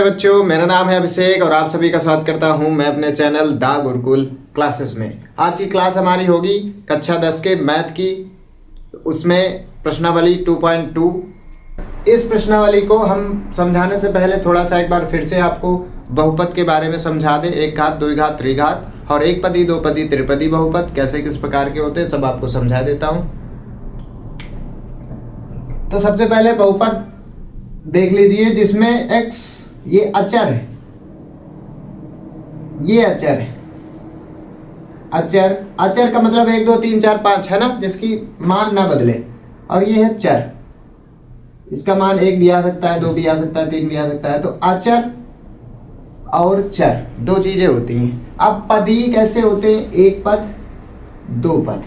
बच्चों, मेरा नाम है अभिषेक और आप सभी का स्वागत करता हूं मैं अपने चैनल द गुरुकुल क्लासेस में। आज की क्लास हमारी होगी कक्षा 10 के मैथ की, उसमें प्रश्नावली 2.2। इस प्रश्नावली को हम समझाने से पहले थोड़ा सा एक बार फिर से आपको बहुपद के बारे में समझा दें। एक घात, दो घात, त्रिघात और एक पदी, दो पदी, त्रिपदी बहुपद कैसे किस प्रकार के होते हैं सब आपको समझा देता हूँ। तो सबसे पहले बहुपद देख लीजिए जिसमें x ये अचर है, ये अचर है। अचर का मतलब 1 2 3 4 5 है ना, जिसकी मान ना बदले। और ये है चर, इसका मान 1 भी आ सकता है, 2 भी आ सकता है, 3 भी आ सकता है। तो अचर और चर दो चीजें होती हैं। अब पदी कैसे होते हैं? एक पद, दो पद,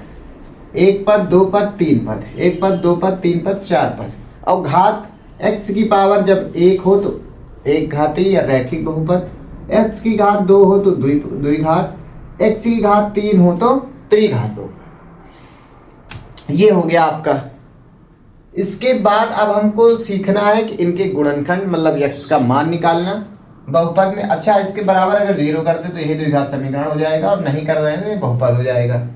एक पद, दो पद, तीन पद, एक पद, दो पद, तीन पद, चार पद। और घात x की पावर जब 1 हो तो एक घाती या रैखिक बहुपद, x की घात 2 हो तो द्विघात, x की घात 3 हो तो त्रिघात बहुपद। ये हो गया आपका। इसके बाद अब हमको सीखना है कि इनके गुणनखंड मतलब x का मान निकालना बहुपद में। अच्छा, इसके बराबर अगर 0 करते तो यही द्विघात समीकरण हो जाएगा और नहीं कर रहे हैं तो ये बहुपद हो जाएगा।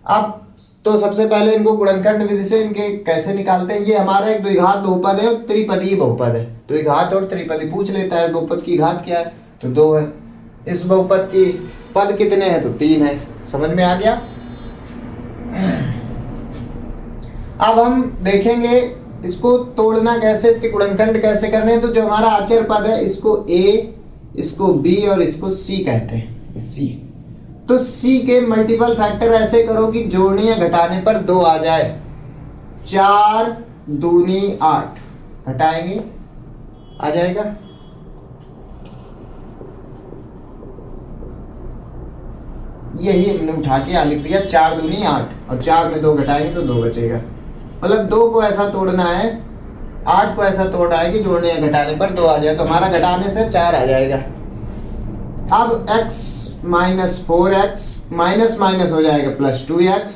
अब तो सबसे पहले इनको गुणनखंड विधि से इनके कैसे निकालते हैं। ये हमारा एक द्विघात बहुपद है और त्रिपदी बहुपद है। द्विघात और त्रिपदी पूछ लेता है। बहुपद की घात क्या है? तो 2 है। इस बहुपद की पद कितने हैं? तो 3 है। समझ में आ गया? अब हम देखेंगे इसको तोड़ना कैसे, इसके गुणनखंड कैसे करने हैं। तो जो हमारा अचर पद है इसको a, इसको b और इसको c कहते हैं। c तो c के मल्टीपल फैक्टर ऐसे करो कि जोड़ने या घटाने पर 2 आ जाए। 4 दूनी 8, घटाएंगे आ जाएगा। यही हमने उठा के यहाँ लिख दिया, 4 दूनी 8 और 4 में 2 घटाएंगे तो 2 बचेगा। मतलब 2 को ऐसा तोड़ना है, 8 को ऐसा तोड़ना है कि जोड़ने या घटाने पर 2 आ जाए। तो हमारा घटाने से 4 आ जाएगा। अब x minus 4x minus minus हो जाएगा प्लस 2x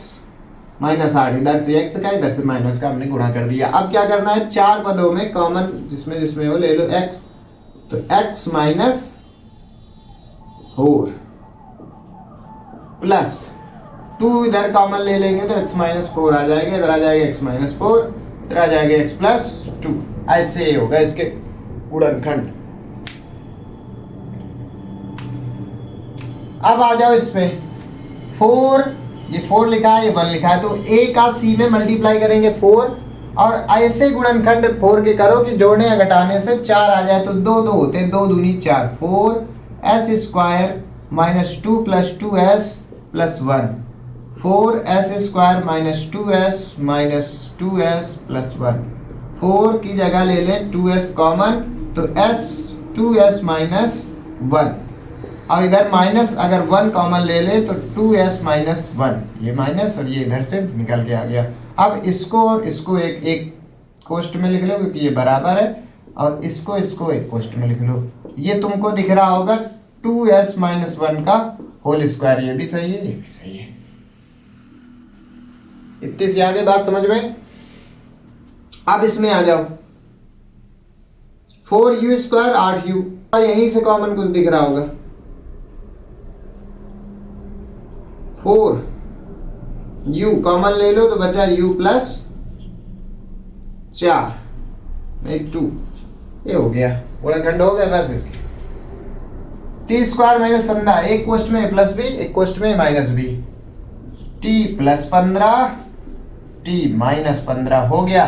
माइनस 8। इधर से x का इधर से माइनस का हमने गुणा कर दिया। अब क्या करना है? 4 पदों में कॉमन जिसमें जिसमें हो ले लो x। तो x माइनस 4 प्लस 2 इधर कॉमन ले लेंगे तो x माइनस 4 आ जाएगा। इधर आ जाएगा x माइनस 4, इधर आ जाएगा x प्लस 2। ऐसे होगा इसके गुणनखंड। अब आ जाओ इसमें 4, ये 4 लिखा है, ये 1 लिखा है। तो a का c में मल्टीप्लाई करेंगे 4 और ऐसे गुणनखंड 4 के करो कि जोड़ने या घटाने से 4 आ जाए। तो 2 2 होते हैं, 2 दूनी 4। 4s square minus 2 plus 2s plus 1। 4s square minus 2s minus 2s plus 1। 4 की जगह ले लें 2s कॉमन, तो s 2s माइनस 1 और इधर माइनस अगर 1 कॉमन ले ले तो 2s माइनस 1। ये माइनस और ये इधर से निकल के आ गया। अब इसको और इसको एक एक कोष्ठ में लिख लो क्योंकि ये बराबर है, और इसको इसको एक कोष्ठ में लिख लो। ये तुमको दिख रहा होगा 2s माइनस 1 का होल स्क्वायर। ये भी सही है, ये भी सही है। इतनी सी आगे बात समझ में। अब इसमें आ जाओ 4u स्क्वायर 8u, यहीं से कॉमन कुछ दिख रहा होगा। 4u कॉमन ले लो तो बचा u प्लस 4 एक 2। ये हो गया, गुणनखंड हो गया बस इसके। t स्क्वायर माइनस 15, एक कोष्ठ में प्लस b एक कोष्ठ में minus b। t plus 15 t minus 15 हो गया।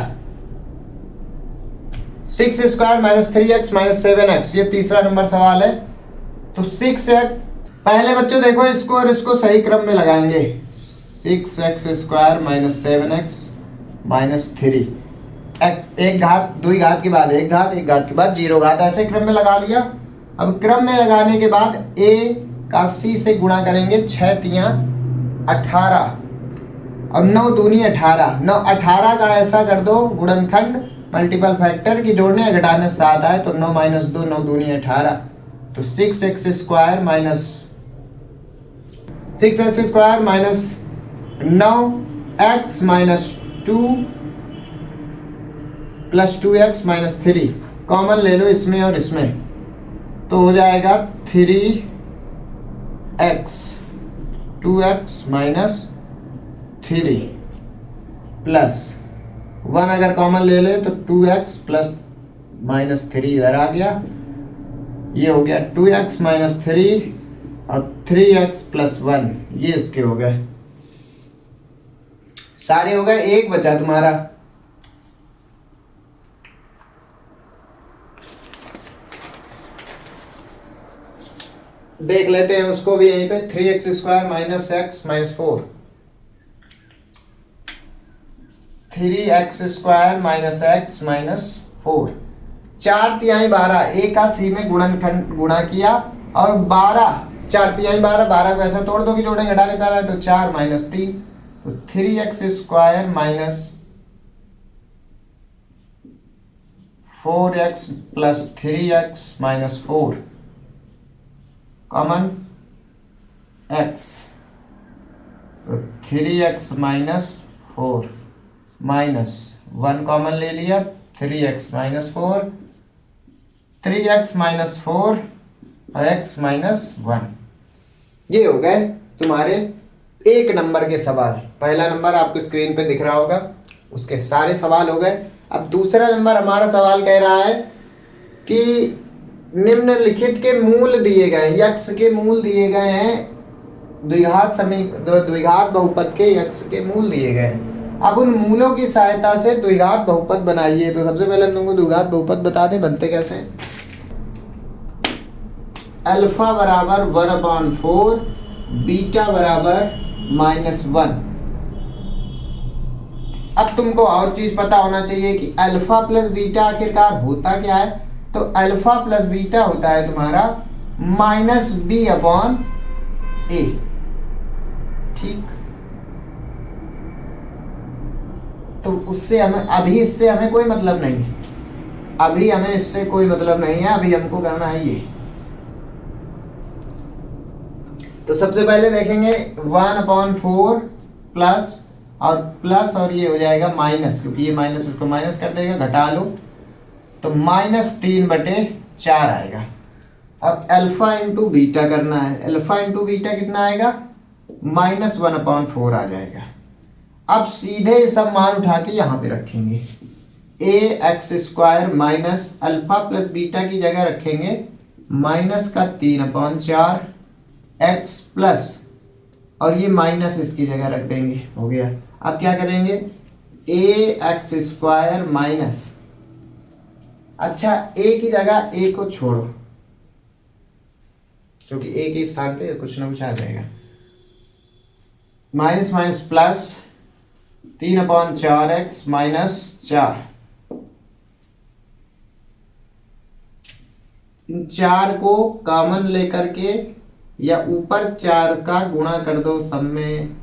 6 square minus 3x minus 7x, ये तीसरा नंबर सवाल है। तो 6x पहले बच्चों देखो इसको और इसको सही क्रम में लगाएंगे। 6x square minus 7x minus 3, एक घात, दो घात के बाद एक घात, एक घात के बाद 0 घात, ऐसे क्रम में लगा लिया। अब क्रम में लगाने के बाद a का c से गुणा करेंगे। 6 तियां 18 और 9 दूनी 18। 9 18 का ऐसा कर दो गुणनखंड मल्टीपल फैक्टर की जोड़ने या घटाने 7 आए तो 9 माइनस 2 9 दूनी 18। तो 6x square minus 6x square minus 9x minus 2 plus 2x minus 3 common ले लो इसमें और इसमें। तो हो जाएगा 3x 2x माइनस 3 प्लस 1 अगर कॉमन ले ले तो 2x प्लस माइनस 3 इधर आ गया, ये हो गया 2x माइनस 3 और 3x प्लस 1, ये इसके हो गए, सारे हो गए। एक बचा तुम्हारा, देख लेते हैं उसको भी यहीं पे। 3x square minus x minus 4, 3x square minus x minus 4, 4 तिहाई 12, a का c में गुणा किया और 12 4 तिहाई 12, 12 को ऐसा तोड़ दो कि जोड़ेंगे हटा नहीं पा रहा है, तो 4 माइनस 3, तो 3x square minus 4x plus 3x minus 4 common x, तो 3x माइनस 4 माइनस 1 कॉमन ले लिया, 3x माइनस 4, 3x माइनस 4 और x माइनस 1, ये हो गए तुम्हारे 1 नंबर के सवाल। पहला नंबर आपको स्क्रीन पे दिख रहा होगा, उसके सारे सवाल हो गए। अब दूसरा नंबर हमारा सवाल कह रहा है कि निम्नलिखित के मूल दिए गए, यक्ष के मूल दिए गए हैं, द्विघात बहुपद के यक्ष के मूल दिए गए। अब उन मूलों की सहायता से द्विघात बहुपद बनाइए। तो सबसे पहले हम तुमको द्विघात बहुपद बता दें, बनते कैसे हैं। अल्फा बराबर 1/4, बीटा बराबर -1। अब तुमको और चीज पता होना चाहिए कि अल्फा प्लस बीटा आखिरकार होता क्या है। तो अल्फा प्लस बीटा होता है तुम्हारा -b/a, ठीक। तो उससे हमें अभी, इससे हमें कोई मतलब नहीं है, अभी हमें इससे कोई मतलब नहीं है, अभी हमको करना है ये। तो सबसे पहले देखेंगे 1/4 प्लस और ये हो जाएगा माइनस, क्योंकि ये माइनस इसको माइनस कर देगा, घटा लो तो -3/4 आएगा। अब अल्फा इंटू बीटा करना है, अल्फा इंटू बीटा कितना आएगा, -1/4 आ जाएगा। अब सीधे सब मान उठा के यहाँ पे रखेंगे, ax² minus alpha plus beta की जगह रखेंगे -3/4 x प्लस, और ये माइनस इसकी जगह रख देंगे, हो गया। अब क्या करेंगे, ax² माइनस, अच्छा a की जगह a को छोड़ो, क्योंकि a के स्थान पे कुछ ना कुछ आ जाएगा, minus minus plus 3/4x minus 4, इन 4 को कॉमन लेकर के या ऊपर 4 का गुणा कर दो, सब में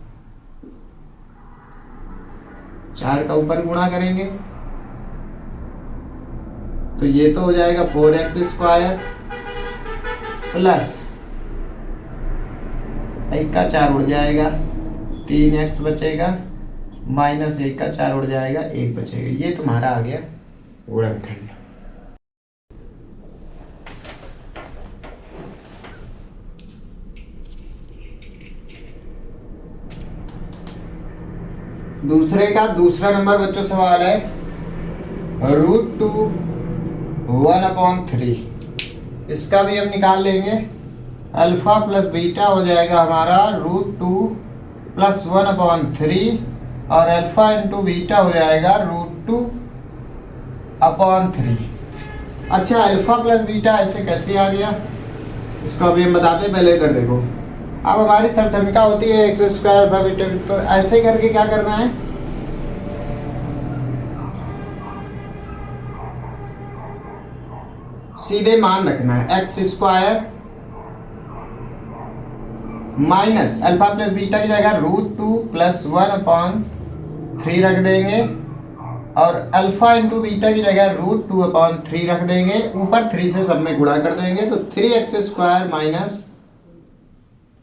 4 का ऊपर गुणा करेंगे तो ये तो हो जाएगा 4x² प्लस 1 का 4 उड़ जाएगा, 3x बचेगा, माइनस 1 का 4 उड़ जाएगा, 1 बचेगा। ये तुम्हारा आ गया गुणनखंड। दूसरे का दूसरा नंबर बच्चों सवाल है √2 1/3, इसका भी हम निकाल लेंगे। अल्फा प्लस बीटा हो जाएगा हमारा √2 + 1/3 और अल्फा इंटू बीटा हो जाएगा √2/3। अच्छा, अल्फा प्लस बीटा ऐसे कैसे आ गया, इसको अभी हम बताते हैं, पहले इधर देखो। अब हमारी सरसमिका होती है x² अल्फा बीटा, तो ऐसे करके क्या करना है, सीधे मान रखना है, x² minus alpha plus beta की जगह √2 + 1/3 रख देंगे और अल्फा इंटू बीटा की जगह √2/3 रख देंगे, ऊपर 3 से सब में गुणा कर देंगे, तो 3x² माइनस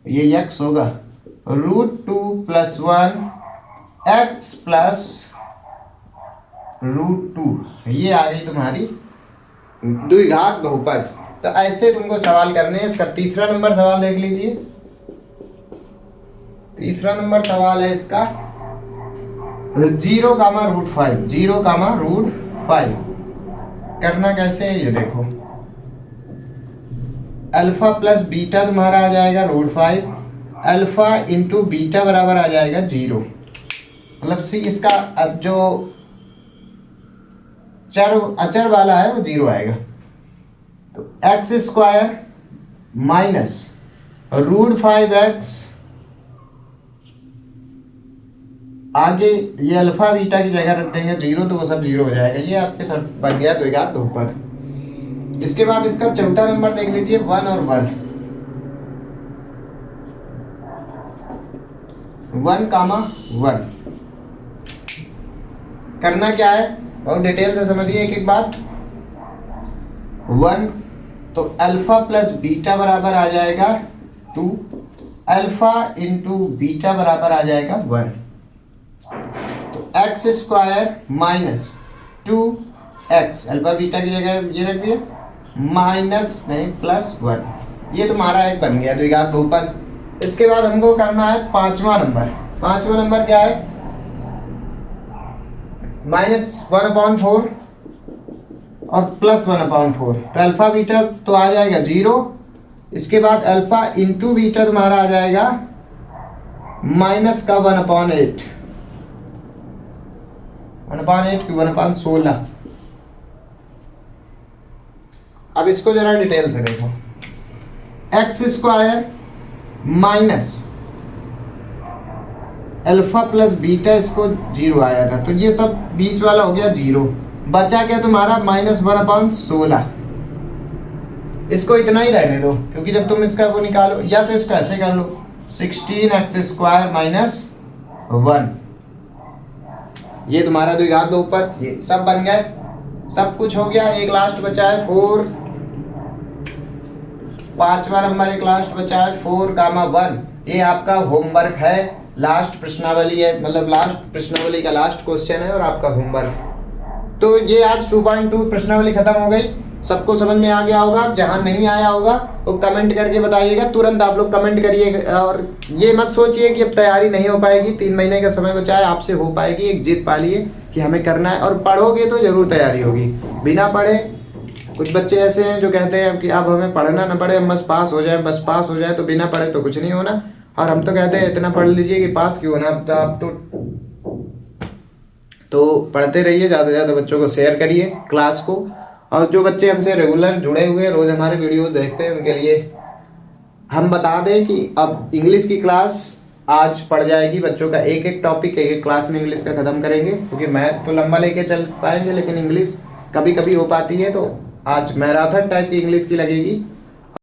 ये x होगा √2 + 1x प्लस √2, ये आ गई तुम्हारी द्विघात बहुपद। तो ऐसे तुमको सवाल करने हैं। इसका तीसरा नंबर सवाल देख लीजिए। तीसरा नंबर सवाल है इसका 0, √5 करना कैसे है ये देखो। अल्फा प्लस बीटा तुम्हारा आ जाएगा √5, अल्फा इंटू बीटा बराबर आ जाएगा 0। मतलब सी इसका जो चर अचर वाला है वो 0 आएगा। तो x² माइनस √5x, आगे ये अल्फा बीटा की जगह रख देंगे 0 तो वो सब 0 हो जाएगा। ये आपके सब बन गया द्विघात बहुपद। इसके बाद इसका चौथा नंबर देख लीजिए 1 और 1, 1, करना क्या है बहुत डिटेल से समझिए एक एक बात। 1 तो अल्फा प्लस बीटा बराबर आ जाएगा 2, अल्फा इंटू बीटा बराबर आ जाएगा 1। तो x² minus 2x, alpha beta की जगह ये रख दिया, माइनस नहीं प्लस 1। ये तुम्हारा एक बन गया द्विघात बहुपद। इसके बाद हमको करना है पांचवा नंबर क्या है -1/4 और +1/4। तो अल्फा बीटा तो आ जाएगा 0। इसके बाद अल्फा इंटू बीटा तुम्हारा आ जाएगा -1/8, 1/8 की 1/16। अब इसको जरा डिटेल से देखो। x² minus alpha plus beta, इसको 0 आया था तो ये सब बीच वाला हो गया 0। बचा क्या तुम्हारा -1/16। इसको इतना ही रहने दो क्योंकि जब तुम इसका वो निकालो, या तो इसको ऐसे कर लो 16x² माइनस 1। ये तुम्हारा द्विघात बहुपद, ये सब बन गए, सब कुछ हो गया। एक लास्ट बचा है 4, पांचवा नंबर एक लास्ट बचा है 4, 1। ये आपका होमवर्क है, लास्ट प्रश्नावली है, मतलब लास्ट प्रश्नावली का लास्ट क्वेश्चन है और आपका होमवर्क। तो ये आज 2.2 प्रश्नावली खत्म हो गई। सबको समझ में आ गया होगा। जहां नहीं आया होगा वो कमेंट करके बताइएगा, तुरंत आप लोग कमेंट करिए। और ये मत सोचिए कि अब तैयारी नहीं हो पाएगी, 3 महीने का समय बचा है, आपसे हो पाएगी। एक जिद पालिए कि हमें करना है और पढ़ोगे तो जरूर तैयारी होगी। बिना पढ़े, कुछ बच्चे ऐसे हैं जो कहते हैं कि अब हमें पढ़ना ना पड़े, हम बस पास हो जाए, तो बिना पढ़े तो कुछ नहीं होना। और हम तो कहते हैं इतना पढ़ लीजिए कि पास क्यों होना। तो आप तो पढ़ते रहिए, ज़्यादा से ज़्यादा बच्चों को शेयर करिए क्लास को। और जो बच्चे हमसे रेगुलर जुड़े हुए हैं, रोज़ हमारे वीडियोस देखते हैं, उनके लिए हम बता दें कि अब इंग्लिश की क्लास आज पढ़ जाएगी। बच्चों का एक एक टॉपिक एक एक क्लास में इंग्लिश का ख़त्म करेंगे, क्योंकि मैथ तो लंबा लेके चल पाएंगे लेकिन इंग्लिश कभी कभी हो पाती है। तो आज मैराथन टाइप की इंग्लिश की लगेगी।